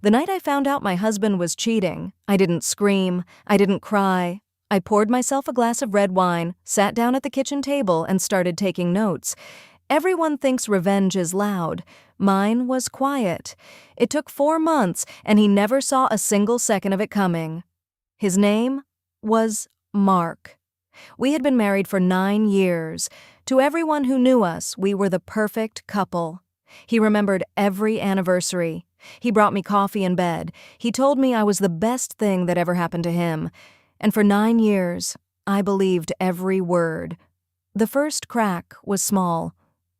The night I found out my husband was cheating, I didn't scream, I didn't cry. I poured myself a glass of red wine, sat down at the kitchen table, and started taking notes. Everyone thinks revenge is loud. Mine was quiet. It took 4 months, and he never saw a single second of it coming. His name was Mark. We had been married for 9 years. To everyone who knew us, we were the perfect couple. He remembered every anniversary. He brought me coffee in bed. He told me I was the best thing that ever happened to him. And for 9 years, I believed every word. The first crack was small.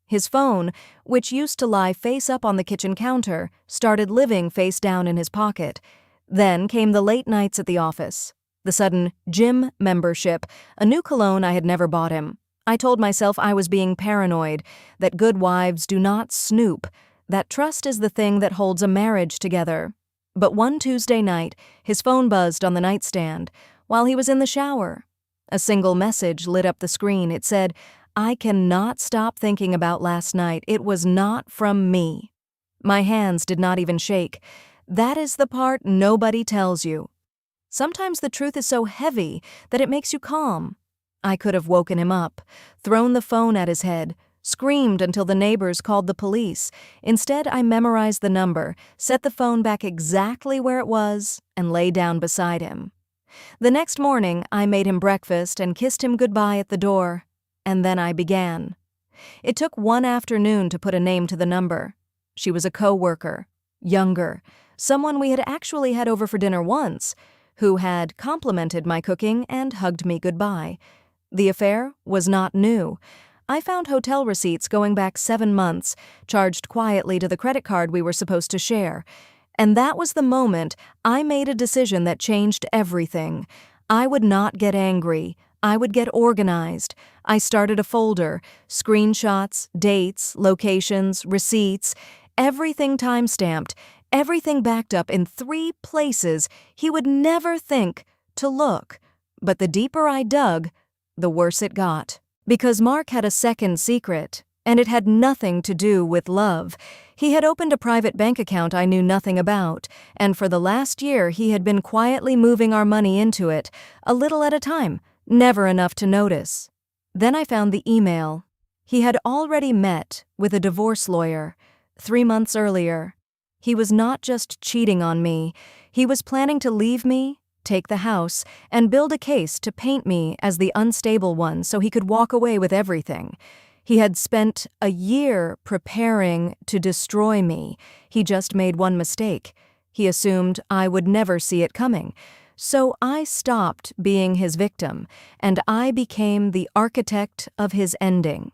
His phone, which used to lie face up on the kitchen counter, started living face down in his pocket. Then came the late nights at the office, the sudden gym membership, a new cologne I had never bought him. I told myself I was being paranoid, that good wives do not snoop, that trust is the thing that holds a marriage together. But one Tuesday night, his phone buzzed on the nightstand while he was in the shower. A single message lit up the screen. It said, "I cannot stop thinking about last night. It was not from me." My hands did not even shake. That is the part nobody tells you. Sometimes the truth is so heavy that it makes you calm. I could have woken him up, thrown the phone at his head, screamed until the neighbors called the police. Instead, I memorized the number, set the phone back exactly where it was, and lay down beside him. The next morning, I made him breakfast and kissed him goodbye at the door. And then I began. It took one afternoon to put a name to the number. She was a co-worker, younger, someone we had actually had over for dinner once, who had complimented my cooking and hugged me goodbye. The affair was not new. I found hotel receipts going back 7 months, charged quietly to the credit card we were supposed to share. And that was the moment I made a decision that changed everything. I would not get angry. I would get organized. I started a folder, screenshots, dates, locations, receipts, everything time-stamped, everything backed up in 3 places he would never think to look. But the deeper I dug, the worse it got. Because Mark had a second secret, and it had nothing to do with love. He had opened a private bank account I knew nothing about, and for the last year he had been quietly moving our money into it, a little at a time, never enough to notice. Then I found the email. He had already met with a divorce lawyer 3 months earlier. He was not just cheating on me. He was planning to leave me, take the house, and build a case to paint me as the unstable one so he could walk away with everything. He had spent a year preparing to destroy me. He just made one mistake. He assumed I would never see it coming. So I stopped being his victim, and I became the architect of his ending.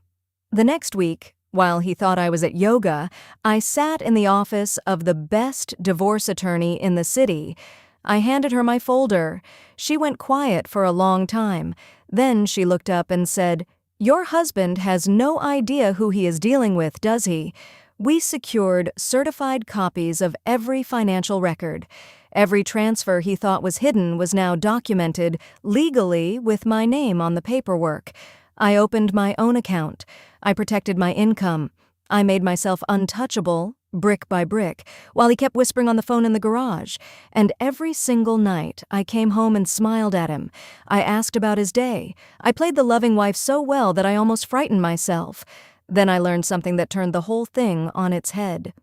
The next week, while he thought I was at yoga, I sat in the office of the best divorce attorney in the city. I handed her my folder. She went quiet for a long time. Then she looked up and said, "Your husband has no idea who he is dealing with, does he?" We secured certified copies of every financial record. Every transfer he thought was hidden was now documented legally with my name on the paperwork. I opened my own account. I protected my income. I made myself untouchable, brick by brick, while he kept whispering on the phone in the garage. And every single night, I came home and smiled at him. I asked about his day. I played the loving wife so well that I almost frightened myself. Then I learned something that turned the whole thing on its head.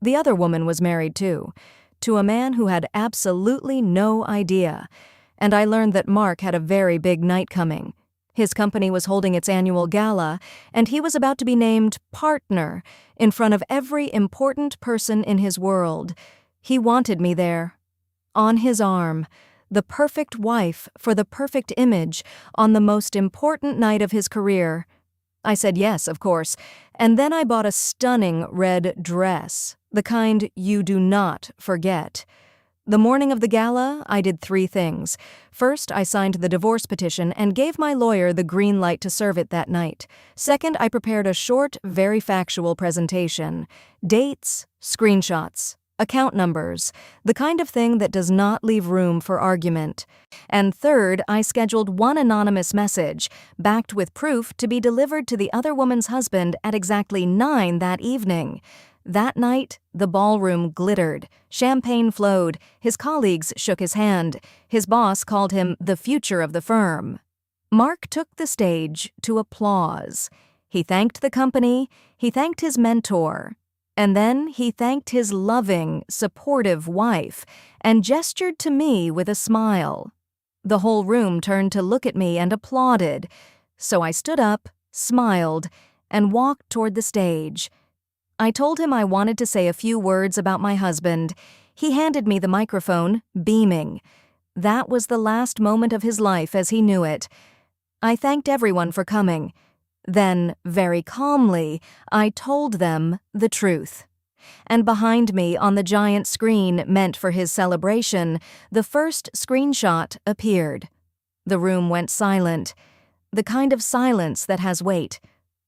The other woman was married too, to a man who had absolutely no idea. And I learned that Mark had a very big night coming. His company was holding its annual gala, and he was about to be named partner in front of every important person in his world. He wanted me there, on his arm, the perfect wife for the perfect image on the most important night of his career. I said yes, of course, and then I bought a stunning red dress, the kind you do not forget. The morning of the gala, I did 3 things. First, I signed the divorce petition and gave my lawyer the green light to serve it that night. Second, I prepared a short, very factual presentation. Dates, screenshots, account numbers, the kind of thing that does not leave room for argument. And third, I scheduled one anonymous message, backed with proof, to be delivered to the other woman's husband at exactly 9 that evening. That night, the ballroom glittered, champagne flowed, his colleagues shook his hand, his boss called him the future of the firm. Mark took the stage to applause. He thanked the company, he thanked his mentor, and then he thanked his loving, supportive wife and gestured to me with a smile. The whole room turned to look at me and applauded, so I stood up, smiled, and walked toward the stage. I told him I wanted to say a few words about my husband. He handed me the microphone, beaming. That was the last moment of his life as he knew it. I thanked everyone for coming. Then, very calmly, I told them the truth. And behind me on the giant screen meant for his celebration, the first screenshot appeared. The room went silent. The kind of silence that has weight.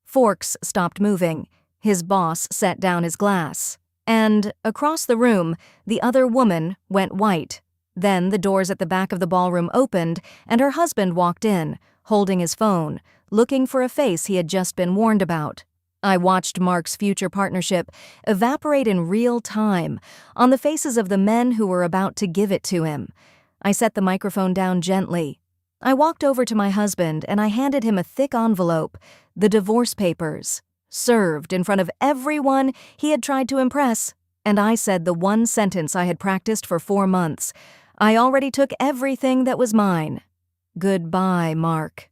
Forks stopped moving. His boss set down his glass. And, across the room, the other woman went white. Then the doors at the back of the ballroom opened, and her husband walked in, holding his phone, looking for a face he had just been warned about. I watched Mark's future partnership evaporate in real time on the faces of the men who were about to give it to him. I set the microphone down gently. I walked over to my husband and I handed him a thick envelope, the divorce papers, served in front of everyone he had tried to impress, and I said the one sentence I had practiced for 4 months. I already took everything that was mine. Goodbye, Mark.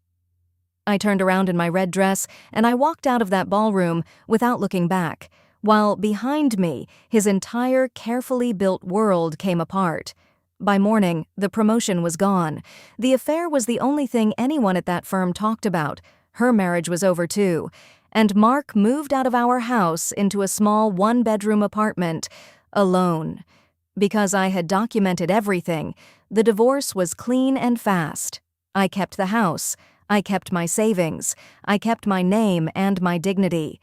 I turned around in my red dress and I walked out of that ballroom without looking back, while behind me, his entire carefully built world came apart. By morning, the promotion was gone. The affair was the only thing anyone at that firm talked about. Her marriage was over too. And Mark moved out of our house into a small one-bedroom apartment, alone. Because I had documented everything, the divorce was clean and fast. I kept the house. I kept my savings. I kept my name and my dignity.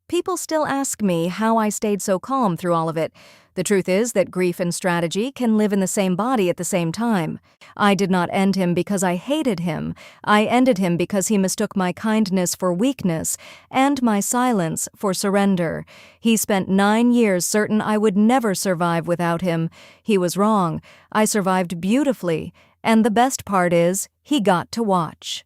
People still ask me how I stayed so calm through all of it. The truth is that grief and strategy can live in the same body at the same time. I did not end him because I hated him. I ended him because he mistook my kindness for weakness and my silence for surrender. He spent 9 years certain I would never survive without him. He was wrong. I survived beautifully. And the best part is, he got to watch.